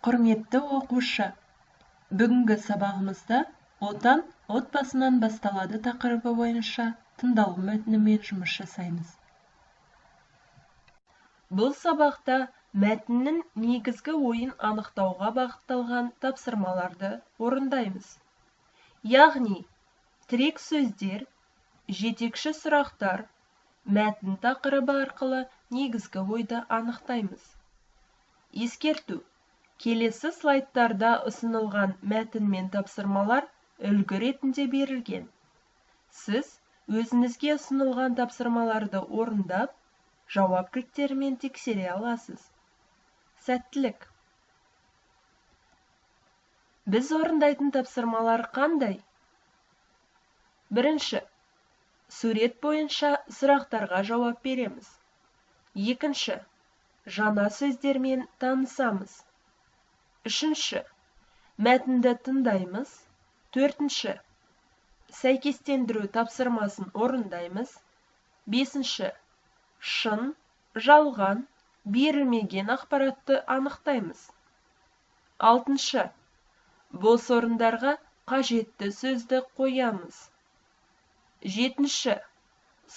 Құрметті оқушы, бүгінгі сабағымызда «Отан отбасынан басталады» тақырыбы бойынша тыңдалым мәтінімен жұмыс жасаймыз. Бұл сабақта мәтіннің негізгі ойын анықтауға бағытталған тапсырмаларды орындаймыз. Яғни, тірек сөздер, жетекші сұрақтар, мәтін тақырыбы арқылы негізгі ойды анықтаймыз. Ескерту: келесі слайдтарда ұсынылған мәтін мен тапсырмалар үлгі ретінде берілген. Сіз өзіңізге ұсынылған тапсырмаларды орындап, жауап кілттерімен тексере аласыз. Сәттілік! Біз орындайтын тапсырмалар қандай? Бірінші, сурет бойынша сұрақтарға жауап береміз. Екінші, жаңа сөздермен танысамыз. Үшінші, мәтінді тыңдаймыз. Төртінші, сәйкестендіру тапсырмасын орындаймыз. Бесінші, шын, жалған, берілмеген ақпаратты анықтаймыз. Алтыншы, бос орындарға қажетті сөзді қоямыз. Жетінші,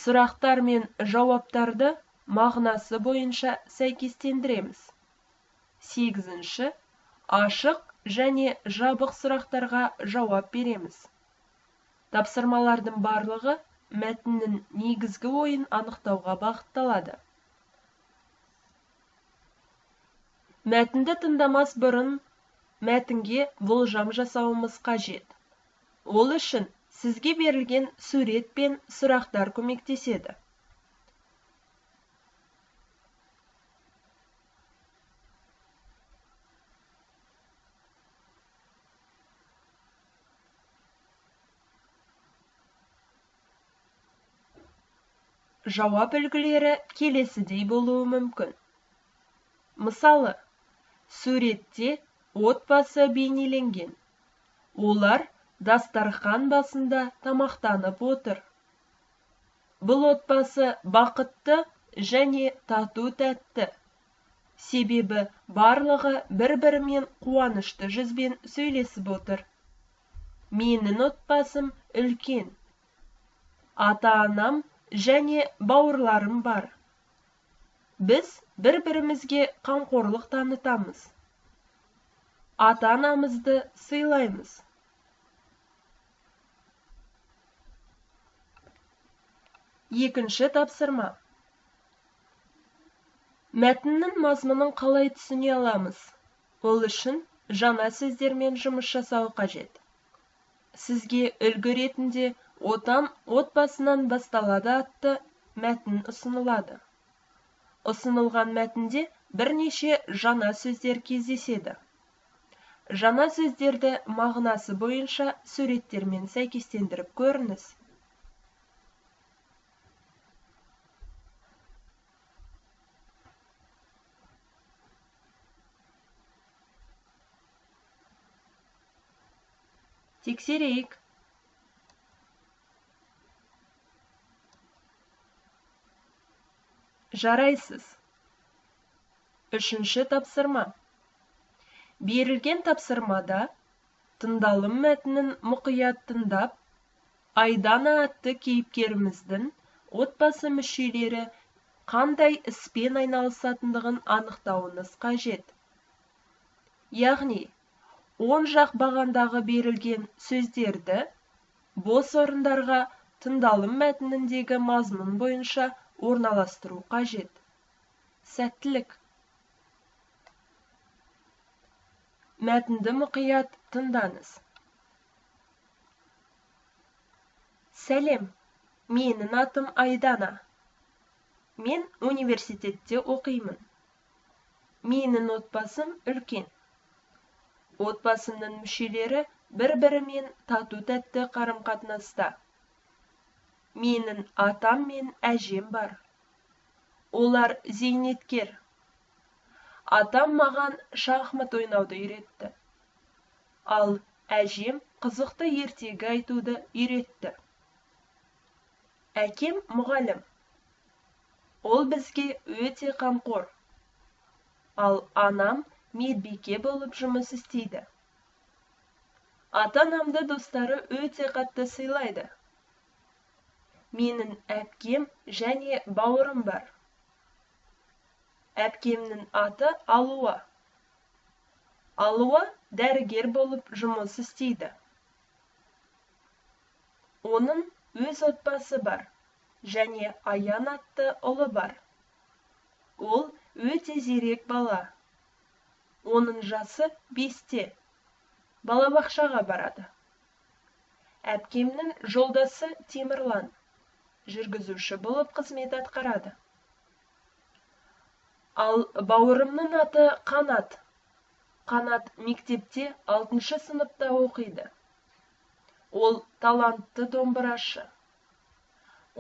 сұрақтар мен жауаптарды мағынасы бойынша сәйкестендіреміз. Сегізінші, ашық және жабық сұрақтарға жауап береміз. Тапсырмалардың барлығы мәтіннің негізгі ойын анықтауға бағытталады. Мәтінді тыңдамас бұрын мәтінге болжам жасауымыз қажет. Ол үшін сізге берілген сурет пен сұрақтар көмектеседі. Жауап үлгілері келесідей болуы мүмкін. Мысалы, суретте отбасы бейнеленген. Олар дастархан басында тамақтанып отыр. Бұл отбасы бақытты және тату-тәтті. Себебі барлығы бір-бірімен қуанышты жүзбен сөйлесіп отыр. Менің отбасым үлкен. Ата-анам және бауырларым бар. Біз бір-бірімізге қамқорлық танытамыз. Ата-анамызды сыйлаймыз. Екінші тапсырма. Мәтіннің мазмұнын қалай түсіне аламыз? Ол үшін жаңа сөздермен жұмыс жасау қажет. Сізге үлгі ретінде «Отан отбасынан басталады» атты мәтін ұсынылады. Ұсынылған мәтінде бірнеше жаңа сөздер кездеседі. Жаңа сөздерді мағынасы бойынша суреттермен сәйкестендіріп көріңіз. Тексерейік. Жарайсыз. Үшінші тапсырма. Берілген тапсырмада тыңдалым мәтінін мұқият тыңдап, Айдана атты кейіпкеріміздің отбасы мүшелері қандай іспен айналысатындығын анықтауыңыз қажет. Яғни, оң жақ бағандағы берілген сөздерді бос орындарға тыңдалым мәтініндегі мазмұн бойынша орналастыру қажет. Сәттілік! Мәтінді мұқият тыңдаңыз. Сәлем, менің атым Айдана. Мен университетте оқимын. Менің отбасым үлкен. Отбасымның мүшелері бір-бірімен тату-тәтті қарым-қатынаста. Менің атам мен әжем бар. Олар зейнеткер. Атам маған шахмат ойнауды үйретті. Ал әжем қызықты ертегі айтуды үйретті. Әкем мұғалім. Ол бізге өте қамқор. Ал анам медбике болып жұмыс істейді. Ата-анамды достары өте қатты сыйлайды. Менің әпкем және бауырым бар. Әпкемнің аты Алуа. Алуа дәрігер болып жұмыс істейді. Оның өз отбасы бар және Аян атты ұлы бар. Ол өте зерек бала. Оның жасы 5-те. Балабақшаға барады. Әпкемнің жолдасы Темірлан жүргізуші болып қызмет атқарады. Ал бауырымның аты Қанат. Қанат мектепте 6-шы сыныпта оқиды. Ол талантты домбырашы.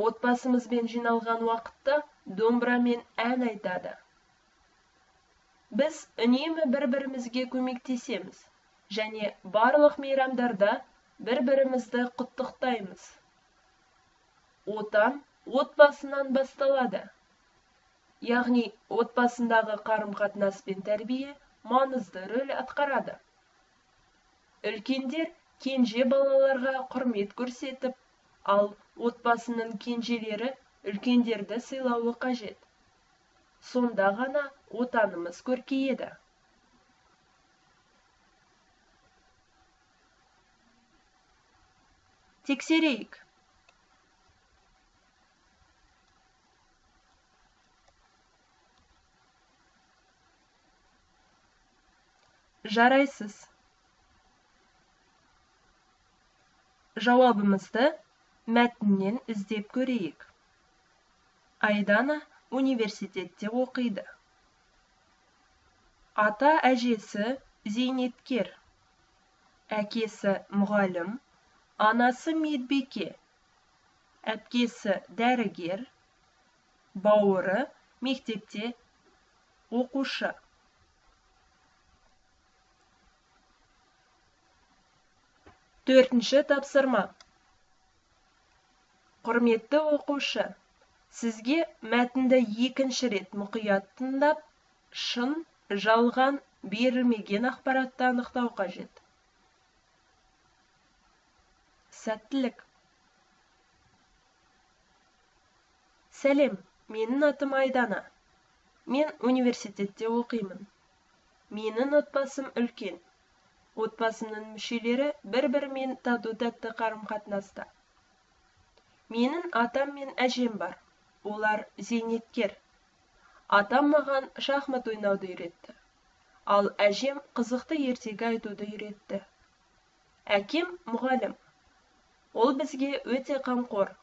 Отбасымызбен жиналған уақытта домбырамен ән айтады. Біз үнемі бір-бірімізге көмектесеміз және барлық мейрамдарда бір-бірімізді құттықтаймыз. Отан отбасынан басталады. Яғни отбасындағы қарым-қатынас пен тәрбие маңызды рөл атқарады. Үлкендер кенже балаларға құрмет көрсетіп, ал отбасының кенжелері үлкендерді сыйлауы қажет. Сонда ғана отанымыз көркейеді. Тексерейік. Жарайсыз. Жауабымызды мәтіннен іздеп көрейік. Айдана университетте оқиды. Ата-әжесі зейнеткер. Әкесі мұғалім, анасы медбике. Әпкесі дәрігер, бауыры мектепте оқушы. Төртінші тапсырма. Құрметті оқушы, сізге мәтінді екінші рет мұқият тыңдап, шын, жалған, берілмеген ақпаратты анықтау қажет. Сәттілік. Сәлем, менің атым Айдана. Мен университетте оқимын. Менің отбасым үлкен. Отбасымның мүшелері бір-бірімен тату-тәтті қарым-қатынаста. Менің атам мен әжем бар. Олар зейнеткер. Атам маған шахмат ойнауды үйретті. Ал әжем қызықты ертегі айтуды үйретті. Әкем мұғалім. Ол бізге өте қамқор.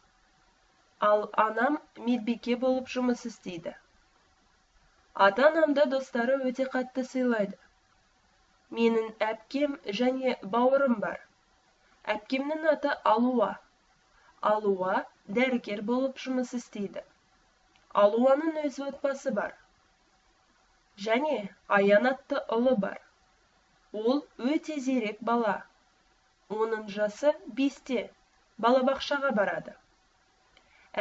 Ал анам медбике болып жұмыс істейді. Ата-анамды достары өте қатты сыйлайды. Менің әпкем және бауырым бар. Әпкемнің аты Алуа. Алуа дәрігер болып жұмыс істейді. Алуаның өз отбасы бар. Және Аян атты ұлы бар. Ол өте зерек бала. Оның жасы 5-те. Балабақшаға барады.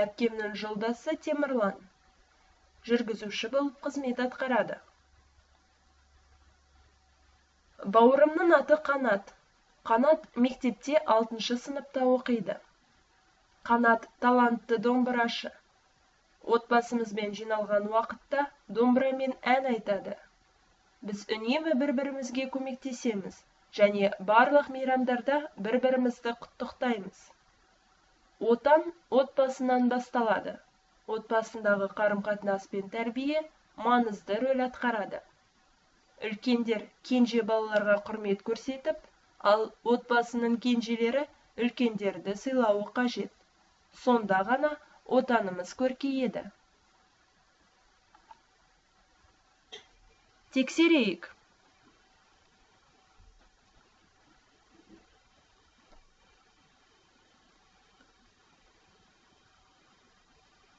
Әпкемнің жолдасы Темірлан жүргізуші болып қызмет атқарады. Бауырымның аты Қанат. Қанат мектепте 6-шы сыныпта оқиды. Қанат талантты домбырашы. Отбасымызбен жиналған уақытта домбырамен ән айтады. Біз үнемі бір-бірімізге көмектесеміз және барлық мейрамдарда бір-бірімізді құттықтаймыз. Отан отбасынан басталады. Отбасындағы қарым-қатынас пен тәрбие маңызды рөл атқарады. Үлкендер кенже балаларға құрмет көрсетіп, ал отбасының кенжелері үлкендерді сыйлауы қажет. Сонда ғана отанымыз көркейеді. Тексерейік.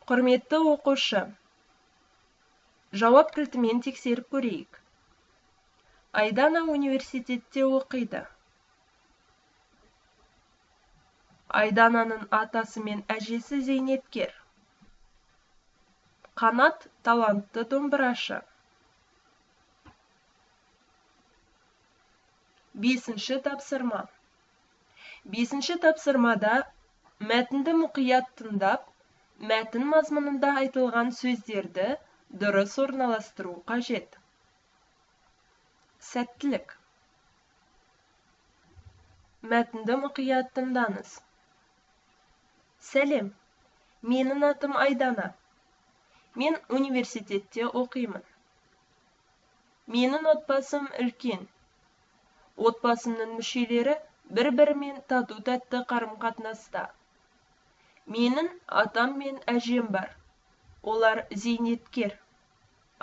Құрметті оқушы, жауап кілтімен тексеріп көрейік. Айдана университетте оқиды. Айдананың атасы мен әжесі зейнеткер. Қанат талантты домбырашы. Бесінші тапсырма. Бесінші тапсырмада мәтінді мұқият тыңдап, мәтін мазмұнында айтылған сөздерді дұрыс орналастыру қажет. Сәттілік. Мәтінді мұқият тыңдаңыз. Сәлем, менің атым Айдана. Мен университетте оқимын. Менің отбасым үлкен. Отбасымның мүшелері бір-бірімен тату-тәтті қарым-қатынаста. Менің атам мен әжем бар. Олар зейнеткер.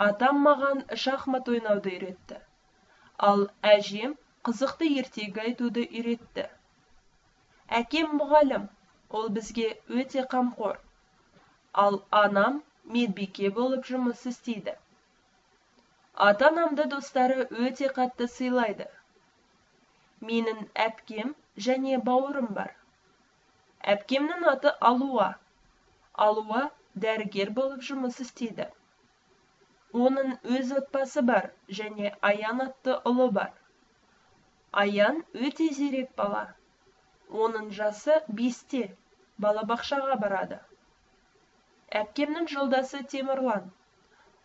Атам маған шахмат ойнауды үйретті. Ал әжем қызықты ертегі айтуды үйретті. Әкем мұғалім, ол бізге өте қамқор. Ал анам медбике болып жұмыс істейді. Ата-анамды достары өте қатты сыйлайды. Менің әпкем және бауырым бар. Әпкемнің аты Алуа. Алуа дәрігер болып жұмыс істейді. Оның өз отбасы бар және Аян атты ұлы бар. Аян өте зерек бала. Оның жасы 5-те, балабақшаға барады. Әпкемнің жолдасы Темірлан.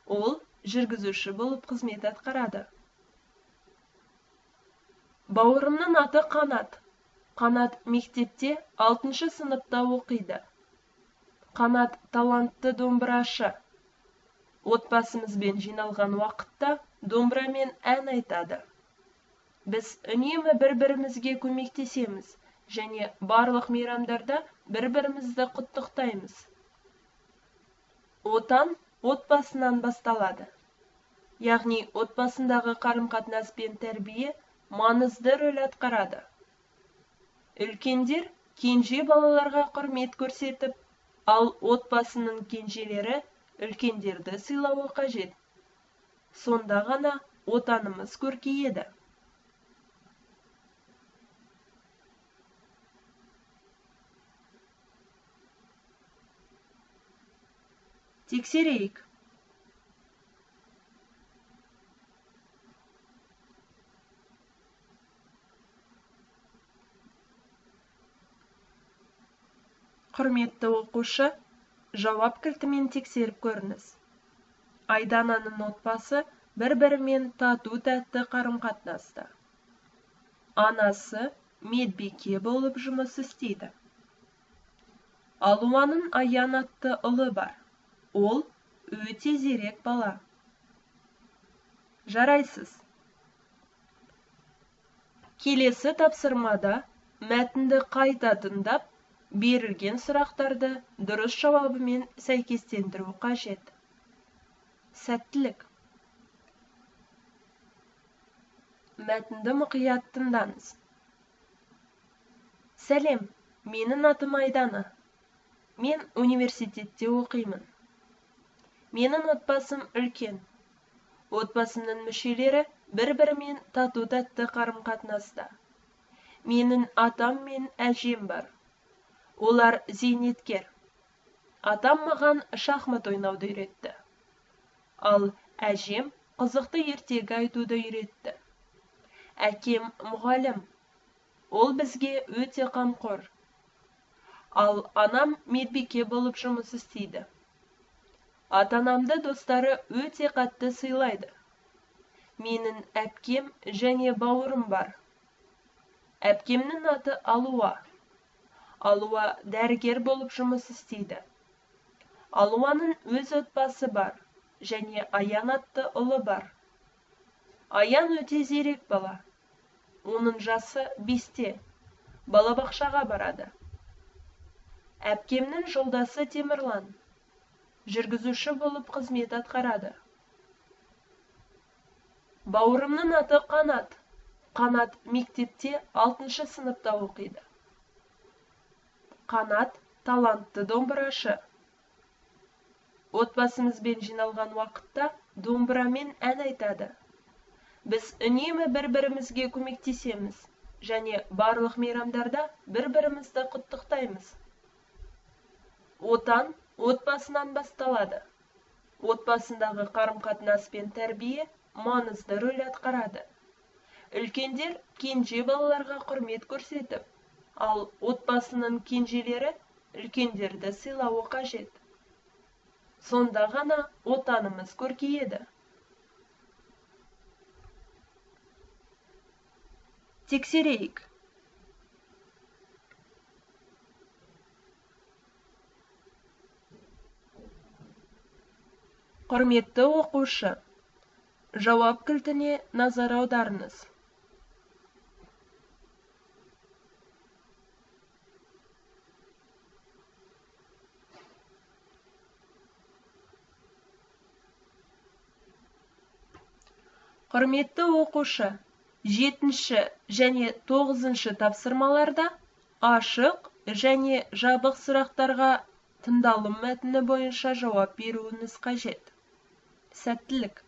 Ол жүргізуші болып қызмет атқарады. Бауырымның аты Қанат. Қанат мектепте 6-шы сыныпта оқиды. Қанат талантты домбырашы. Отбасымызбен жиналған уақытта домбырамен ән айтады. Біз үнемі бір-бірімізге көмектесеміз және барлық мейрамдарда бір-бірімізді құттықтаймыз. Отан отбасынан басталады. Яғни отбасындағы қарым-қатынас пен тәрбие маңызды рөл атқарады. Үлкендер кенже балаларға құрмет көрсетіп, ал отбасының кенжелері үлкендерді сыйлауы қажет. Сонда ғана отанымыз көркейеді. Тексерейік. Құрметті оқушы, жауап кілтімен тексеріп көріңіз. Айдананың отбасы бір-бірімен тату-тәтті қарым-қатынаста. Анасы медбике болып жұмыс істейді. Алуаның Аян атты ұлы бар. Ол өте зерек бала. Жарайсыз. Келесі тапсырмада мәтінді қайта тыңдап, берілген сұрақтарды дұрыс жауабымен сәйкестендіру қажет. Сәттілік. Мәтінді мұқият тыңдаңыз. Сәлем, менің атым Айдана. Мен университетте оқимын. Менің отбасым үлкен. Отбасымның мүшелері бір-бірімен тату-тәтті қарым-қатынаста. Менің атам мен әжем бар. Олар зейнеткер. Атам маған шахмат ойнауды үйретті. Ал әжем қызықты ертегі айтуды үйретті. Әкем мұғалім. Ол бізге өте қамқор. Ал анам медбике болып жұмыс істейді. Ата-анамды достары өте қатты сыйлайды. Менің әпкем және бауырым бар. Әпкемнің аты Алуа. Алуа дәрігер болып жұмыс істейді. Алуаның өз отбасы бар және Аян атты ұлы бар. Аян өте зерек бала. Оның жасы 5-те, балабақшаға барады. Әпкемнің жолдасы Темірлан. Жүргізуші болып қызмет атқарады. Бауырымның аты Қанат. Қанат мектепте 6-шы сыныпта оқиды. Қанат талантты домбырашы. Отбасымызбен жиналған уақытта домбырамен ән айтады. Біз үнемі бір-бірімізге көмектесеміз және барлық мейрамдарда бір-бірімізді құттықтаймыз. Отан отбасынан басталады. Отбасындағы қарым-қатынас пен тәрбие маңызды рөл атқарады. Үлкендер кенже балаларға құрмет көрсетіп, ал отбасының кенжелері үлкендерді сыйлауы қажет. Сонда ғана отанымыз көркейеді. Тексерейік. Құрметті оқушы, жауап кілтіне назар аударыңыз. Құрметті оқушы, 7-ші және 9-ші тапсырмаларда ашық және жабық сұрақтарға тыңдалым мәтіні бойынша жауап беруіңіз қажет. Сәттілік.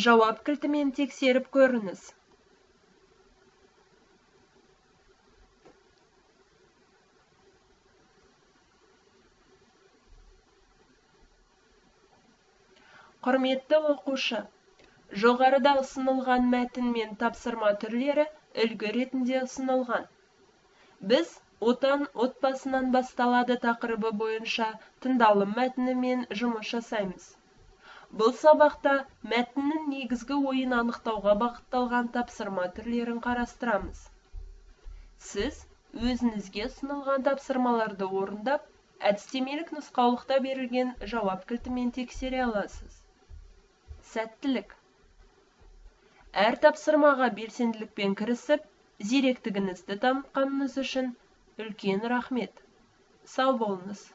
Жауап кілтімен тексеріп көріңіз. Құрметті оқушы, жоғарыда ұсынылған мәтін мен тапсырма түрлері үлгі ретінде ұсынылған. Біз отан отбасынан басталады тақырыбы бойынша тыңдалым мәтінімен жұмыс жасаймыз. Бұл сабақта мәтіннің негізгі ойын анықтауға бағытталған тапсырма түрлерін қарастырамыз. Сіз өзіңізге ұсынылған тапсырмаларды орындап, әдістемелік нұсқаулықта берілген жауап кілтімен тексере аласыз. Сәттілік. Әр тапсырмаға белсенділікпен кірісіп, зеректігіңізді танытқаныңыз үшін үлкен рахмет. Сау болыңыз.